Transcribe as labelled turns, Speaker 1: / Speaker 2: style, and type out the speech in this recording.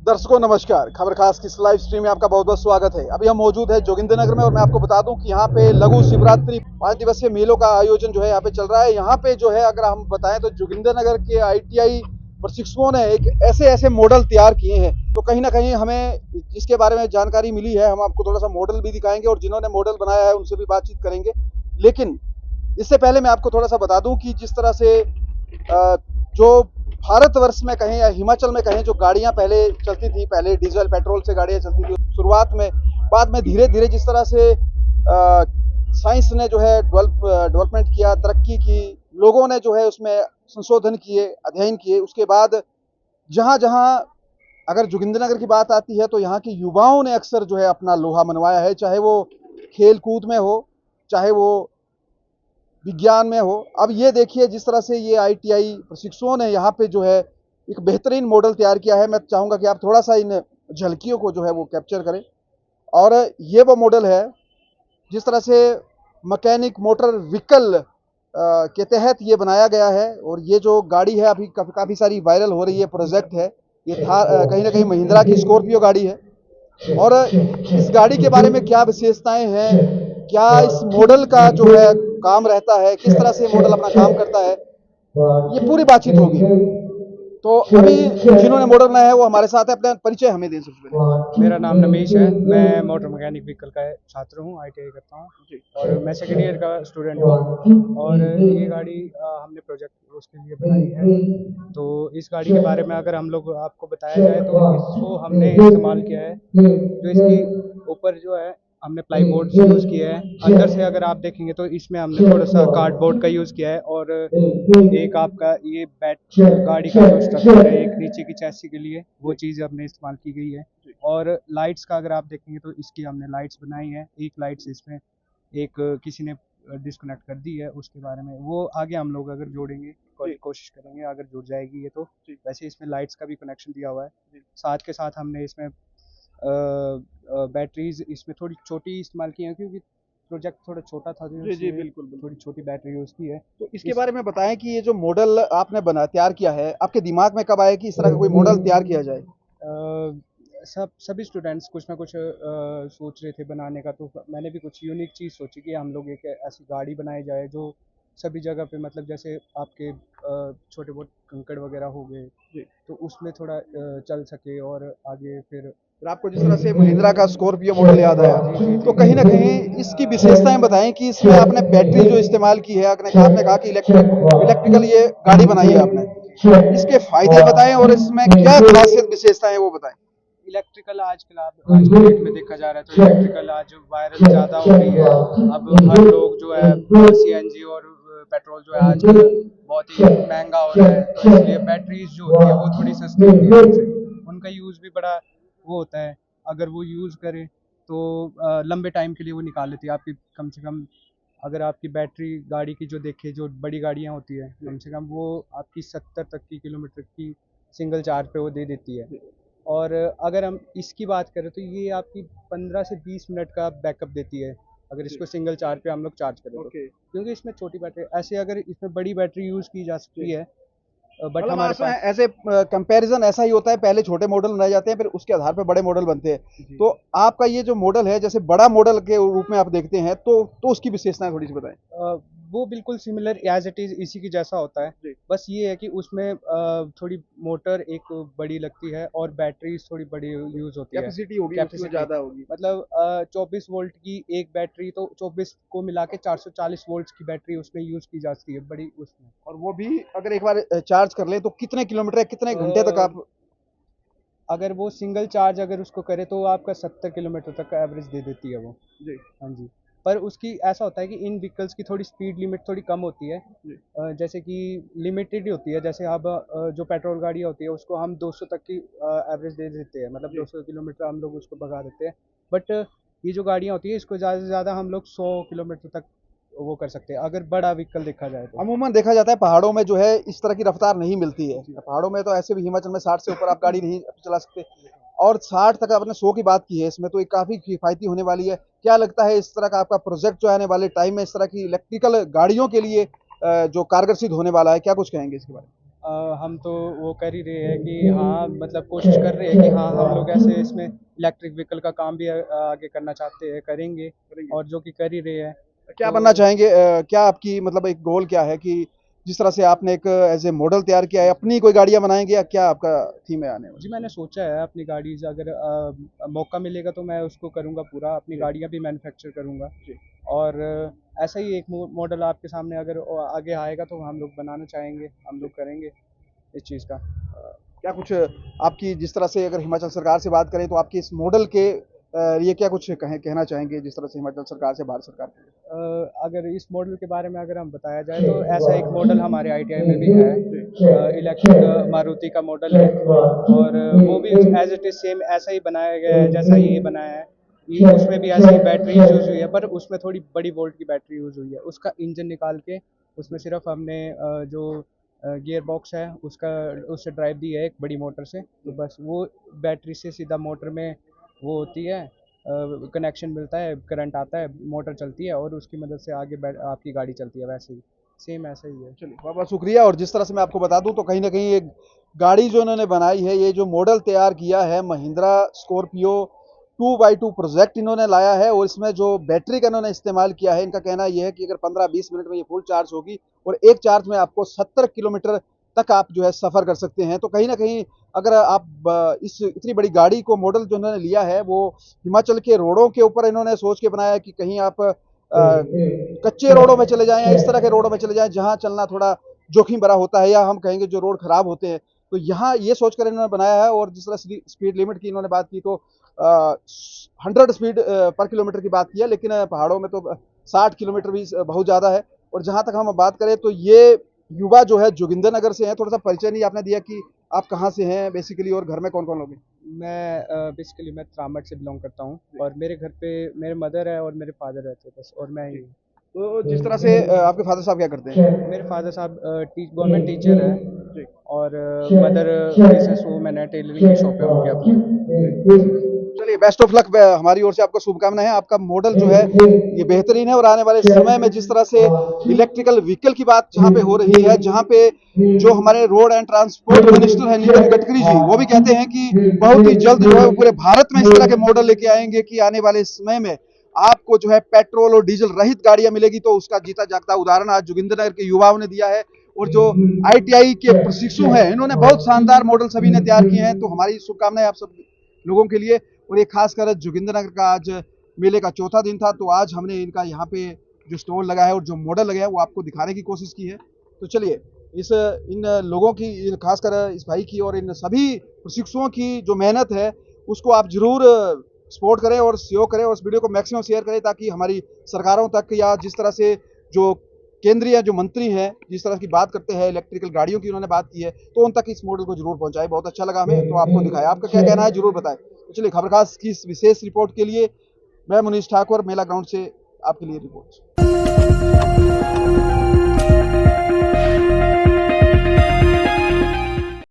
Speaker 1: दर्शकों नमस्कार। खबर खास की इस लाइव स्ट्रीम में आपका बहुत बहुत स्वागत है। अभी हम मौजूद है जोगिंद्रनगर में और मैं आपको बता दूं कि यहाँ पे लघु शिवरात्रि 5 दिवसीय मेलों का आयोजन जो है यहाँ पे चल रहा है। यहाँ पे जो है अगर हम बताएं तो जोगिंद्रनगर के आईटीआई प्रशिक्षुओं ने एक ऐसे ऐसे मॉडल तैयार किए हैं, तो कहीं ना कहीं हमें इसके बारे में जानकारी मिली है। हम आपको थोड़ा सा मॉडल भी दिखाएंगे और जिन्होंने मॉडल बनाया है उनसे भी बातचीत करेंगे। लेकिन इससे पहले मैं आपको थोड़ा सा बता दूं कि जिस तरह से जो भारतवर्ष में कहें या हिमाचल में कहें, जो गाड़ियां पहले चलती थी, पहले डीजल पेट्रोल से गाड़ियां चलती थी शुरुआत में, बाद में धीरे धीरे जिस तरह से साइंस ने जो है डेवलपमेंट किया, तरक्की की, लोगों ने जो है उसमें संशोधन किए, अध्ययन किए, उसके बाद जहां जहां अगर जोगिंद्रनगर की बात आती है तो यहाँ के युवाओं ने अक्सर जो है अपना लोहा मनवाया है, चाहे वो खेल कूद में हो, चाहे वो विज्ञान में हो। अब ये देखिए जिस तरह से ये आईटीआई प्रशिक्षुओं ने यहाँ पे जो है एक बेहतरीन मॉडल तैयार किया है। मैं चाहूँगा कि आप थोड़ा सा इन झलकियों को जो है वो कैप्चर करें। और ये वो मॉडल है जिस तरह से मैकेनिक मोटर व्हीकल के तहत ये बनाया गया है। और ये जो गाड़ी है अभी काफ़ी सारी वायरल हो रही है, प्रोजेक्ट है ये, था कहीं ना कहीं महिंद्रा की स्कॉर्पियो गाड़ी है। और इस गाड़ी के बारे में क्या विशेषताएं हैं, क्या इस मॉडल का जो है काम रहता है, किस तरह से मॉडल अपना काम करता है, ये पूरी बातचीत होगी। तो अभी जिन्होंने मॉडल बनाया है वो हमारे साथ है। अपना परिचय हमें दें सबसे पहले।
Speaker 2: मेरा नाम नमीश है। मैं मोटर मैकेनिक व्हीकल का छात्र हूँ, आईटीआई करता हूँ और मैं सेकेंड ईयर का स्टूडेंट हूँ। और ये गाड़ी हमने प्रोजेक्ट उसके लिए बनाई है। तो इस गाड़ी के बारे में अगर हम लोग आपको बताया जाए तो इसको हमने इस्तेमाल किया है, जो इसकी ऊपर जो है हमने प्लाई बोर्ड यूज़ किया है। अंदर से अगर आप देखेंगे तो इसमें हमने थोड़ा सा कार्डबोर्ड का यूज़ किया है। और एक आपका ये गाड़ी का जो स्ट्रक्चर है, एक नीचे की चैसी के लिए वो चीज़ हमने इस्तेमाल की गई है। और लाइट्स का अगर आप देखेंगे तो इसकी हमने लाइट्स बनाई है। एक लाइट्स इसमें एक किसी ने डिस्कनेक्ट कर दी है, उसके बारे में वो आगे हम लोग अगर जोड़ेंगे, कोशिश करेंगे अगर जुड़ जाएगी ये तो। वैसे इसमें लाइट्स का भी कनेक्शन दिया हुआ है। साथ के साथ हमने इसमें बैटरीज इसमें थोड़ी छोटी इस्तेमाल की है, क्योंकि प्रोजेक्ट थोड़ा छोटा था, तो
Speaker 1: जी जी बिल्कुल बिल्कुल।
Speaker 2: थोड़ी छोटी बैटरी यूज़ की है।
Speaker 1: तो इसके बारे में बताएं कि ये जो मॉडल आपने तैयार किया है, आपके दिमाग में कब आया कि इस तरह का कोई मॉडल तैयार किया जाए?
Speaker 2: सभी स्टूडेंट्स कुछ ना कुछ सोच रहे थे बनाने का, तो मैंने भी कुछ यूनिक चीज़ सोची कि हम लोग एक ऐसी गाड़ी बनाई जाए जो सभी जगह पे, मतलब जैसे आपके छोटे बहुत कंकड़ वगैरह हो गए तो उसमें थोड़ा चल सके। और आगे फिर
Speaker 1: आपको जिस तरह से महिंद्रा का स्कॉर्पियो मॉडल याद आया, तो कहीं ना कहीं इसकी विशेषताएं बताएं कि इसमें आपने बैटरी जो इस्तेमाल की है, आपने कहा कि इलेक्ट्रिकल ये गाड़ी बनाई है आपने, इसके फायदे बताएं और इसमें क्या खासियत विशेषताएं हैं वो बताएं।
Speaker 2: इलेक्ट्रिकल आजकल आज के डेट में देखा जा रहा है तो इलेक्ट्रिकल आज वायरल ज़्यादा हो रही है। अब हर लोग जो है सीएनजी और पेट्रोल जो है आजकल बहुत ही महंगा हो रहा है, तो इसलिए बैटरीज जो होती है वो थोड़ी सस्ती होती है उनसे। उनका यूज़ भी बड़ा वो होता है, अगर वो यूज़ करें तो लंबे टाइम के लिए वो निकाल लेती है आपकी। कम से कम अगर आपकी बैटरी गाड़ी की जो देखे, जो बड़ी गाड़ियाँ होती है, कम से कम वो आपकी 70 तक की किलोमीटर की सिंगल चार्ज पे वो दे देती है। और अगर हम इसकी बात करें तो ये आपकी 15 से 20 मिनट का बैकअप देती है, अगर इसको सिंगल चार्ज पे हम लोग चार्ज करें तो। क्योंकि इसमें छोटी बैटरी, ऐसे अगर इसमें बड़ी बैटरी यूज़ की जा सकती है, बट हमारे पास
Speaker 1: ऐसे कंपैरिजन ऐसा ही होता है, पहले छोटे मॉडल बनाए जाते हैं फिर उसके आधार पर बड़े मॉडल बनते हैं। तो आपका ये जो मॉडल है जैसे बड़ा मॉडल के रूप में आप देखते हैं, तो उसकी विशेषताएं थोड़ी सी बताएं।
Speaker 2: वो बिल्कुल सिमिलर एज इट इज़ इसी की जैसा होता है। बस ये है कि उसमें थोड़ी मोटर एक बड़ी लगती है और बैटरी थोड़ी बड़ी यूज़ होती है।
Speaker 1: कैपेसिटी होगी,
Speaker 2: कैपेसिटी
Speaker 1: ज़्यादा होगी।
Speaker 2: मतलब 24 वोल्ट की एक बैटरी, तो 24 को मिला के 440 वोल्ट की बैटरी उसमें यूज़ की जाती है बड़ी उसमें।
Speaker 1: और वो भी अगर एक बार चार्ज कर ले तो कितने किलोमीटर, कितने घंटे तक आप?
Speaker 2: अगर वो सिंगल चार्ज अगर उसको करे तो आपका 70 किलोमीटर तक का एवरेज दे देती है वो।
Speaker 1: जी
Speaker 2: हाँ जी। पर उसकी ऐसा होता है कि इन व्हीकल्स की थोड़ी स्पीड लिमिट थोड़ी कम होती है। जैसे कि लिमिटेड ही होती है। जैसे अब जो पेट्रोल गाड़ी होती है उसको हम 200 तक की एवरेज दे देते हैं, मतलब 200 किलोमीटर हम लोग उसको भगा देते हैं। बट ये जो गाड़ियाँ होती है इसको ज़्यादा से ज़्यादा हम लोग 100 किलोमीटर तक वो कर सकते हैं, अगर बड़ा व्हीकल देखा जाए तो।
Speaker 1: अमूमन देखा जाता है पहाड़ों में जो है इस तरह की रफ्तार नहीं मिलती है। पहाड़ों में तो ऐसे भी हिमाचल में 60 से ऊपर आप गाड़ी नहीं चला सकते, और 60 तक आपने 100 की बात की है, इसमें तो एक काफ़ी किफ़ायती होने वाली है। क्या लगता है इस तरह का आपका प्रोजेक्ट जो आने वाले टाइम में इस तरह की इलेक्ट्रिकल गाड़ियों के लिए जो कारगर सिद्ध होने वाला है, क्या कुछ कहेंगे इसके बारे में?
Speaker 2: हम तो वो कर ही रहे हैं कि हाँ, मतलब कोशिश कर रहे हैं कि हाँ, हम लोग ऐसे इसमें इलेक्ट्रिक व्हीकल का काम भी आगे करना चाहते हैं, करेंगे और जो कि कर ही रहे हैं।
Speaker 1: क्या
Speaker 2: तो
Speaker 1: बनना चाहेंगे? क्या आपकी मतलब एक गोल क्या है कि जिस तरह से आपने एक एज ए मॉडल तैयार किया है, अपनी कोई गाड़ियां बनाएंगे या क्या आपका थीम है आने वाला?
Speaker 2: जी, मैंने सोचा है अपनी गाड़ी से अगर मौका मिलेगा तो मैं उसको करूँगा पूरा, अपनी गाड़ियाँ भी मैन्युफैक्चर करूँगा।
Speaker 1: जी।
Speaker 2: और ऐसा ही एक मॉडल आपके सामने अगर आगे आएगा तो हम लोग बनाना चाहेंगे, हम लोग करेंगे इस चीज़ का।
Speaker 1: क्या कुछ आपकी जिस तरह से अगर हिमाचल सरकार से बात करें तो आपकी इस मॉडल के लिए क्या कुछ कहना चाहेंगे जिस तरह से हिमाचल सरकार से भारत सरकार के लिए?
Speaker 2: अगर इस मॉडल के बारे में अगर हम बताया जाए तो ऐसा एक मॉडल हमारे आईटीआई में भी है, इलेक्ट्रिक मारुति का मॉडल है और वो भी एज इट इज़ सेम ऐसा ही बनाया गया है जैसा ये बनाया है। ये उसमें भी ऐसी बैटरी यूज़ हुई है पर उसमें थोड़ी बड़ी वोल्ट की बैटरी यूज़ हुई है। उसका इंजन निकाल के उसमें सिर्फ हमने जो गियर बॉक्स है उसका उससे ड्राइव दी है एक बड़ी मोटर से, तो बस वो बैटरी से सीधा मोटर में वो होती है, कनेक्शन मिलता है, करंट आता है, मोटर चलती है और उसकी मदद से आगे आपकी गाड़ी चलती है, वैसे ही सेम ऐसा ही है।
Speaker 1: चलिए बहुत बहुत शुक्रिया। और जिस तरह से मैं आपको बता दूं तो कहीं ना कहीं एक गाड़ी जो इन्होंने बनाई है, ये जो मॉडल तैयार किया है महिंद्रा स्कॉर्पियो 2x2 प्रोजेक्ट इन्होंने लाया है और इसमें जो बैटरी का इन्होंने इस्तेमाल किया है, इनका कहना यह है कि अगर 15-20 मिनट में ये फुल चार्ज होगी और एक चार्ज में आपको 70 किलोमीटर तक आप जो है सफ़र कर सकते हैं। तो कहीं ना कहीं अगर आप इस इतनी बड़ी गाड़ी को मॉडल जो इन्होंने लिया है वो हिमाचल के रोडों के ऊपर इन्होंने सोच के बनाया है कि कहीं आप कच्चे रोडों में चले जाएं या इस तरह के रोडों में चले जाएं जहां चलना थोड़ा जोखिम भरा होता है, या हम कहेंगे जो रोड खराब होते हैं, तो यहाँ ये सोचकर इन्होंने बनाया है। और जिस तरह स्पीड लिमिट की इन्होंने बात की तो 100 स्पीड पर किलोमीटर की बात की है, लेकिन पहाड़ों में तो 60 किलोमीटर भी बहुत ज़्यादा है। और जहाँ तक हम बात करें तो ये युवा जो है जोगिंदरनगर से है। थोड़ा सा परिचय नहीं आपने दिया कि आप कहाँ से हैं बेसिकली और घर में कौन कौन लोग हैं?
Speaker 2: मैं बेसिकली मैं त्रामट से बिलोंग करता हूँ और मेरे घर पे मेरे मदर है और मेरे फादर रहते हैं बस, और मैं ही हूँ।
Speaker 1: तो जिस तरह से आपके फादर साहब क्या करते हैं?
Speaker 2: मेरे फादर साहब गवर्नमेंट टीचर है
Speaker 1: जी।
Speaker 2: और मदर बिजनेस वूमेन है, टेलरिंग की शॉप है उनकी अपनी।
Speaker 1: चलिए बेस्ट ऑफ लक। हमारी ओर से आपको शुभकामनाएं हैं। आपका मॉडल जो है ये बेहतरीन है और आने वाले समय में जिस तरह से इलेक्ट्रिकल व्हीकल की बात जहां पे हो रही है, जहां पे जो हमारे रोड एंड ट्रांसपोर्ट मिनिस्टर हैं नितिन गडकरी जी, वो भी कहते हैं कि बहुत ही जल्द जो है पूरे भारत में इस तरह के मॉडल लेके आएंगे कि आने वाले समय में आपको जो है पेट्रोल और डीजल रहित गाड़ियां मिलेगी। तो उसका जीता जागता उदाहरण आज जोगिंदरनगर के युवाओं ने दिया है। और जो आईटीआई के प्रशिक्षु हैं इन्होंने बहुत शानदार मॉडल सभी ने तैयार किए हैं। तो हमारी शुभकामनाएं आप सब लोगों के लिए। और ये खासकर जोगिंदरनगर का आज मेले का चौथा दिन था, तो आज हमने इनका यहाँ पे जो स्टॉल लगा है और जो मॉडल लगा है वो आपको दिखाने की कोशिश की है। तो चलिए इन लोगों की, खासकर इस भाई की और इन सभी प्रशिक्षुओं की जो मेहनत है उसको आप जरूर सपोर्ट करें और सहयोग करें और इस वीडियो को मैक्सिमम शेयर करें, ताकि हमारी सरकारों तक या जिस तरह से जो केंद्रीय जो मंत्री हैं जिस तरह की बात करते हैं इलेक्ट्रिकल गाड़ियों की उन्होंने बात की है, तो उन तक इस मॉडल को जरूर पहुंचाए। बहुत अच्छा लगा हमें, तो आपको दिखाया। आपका क्या कहना है जरूर बताएं। तो चलिए खबर खास की इस विशेष रिपोर्ट के लिए मैं मुनीश ठाकुर मेला ग्राउंड से आपके लिए रिपोर्ट।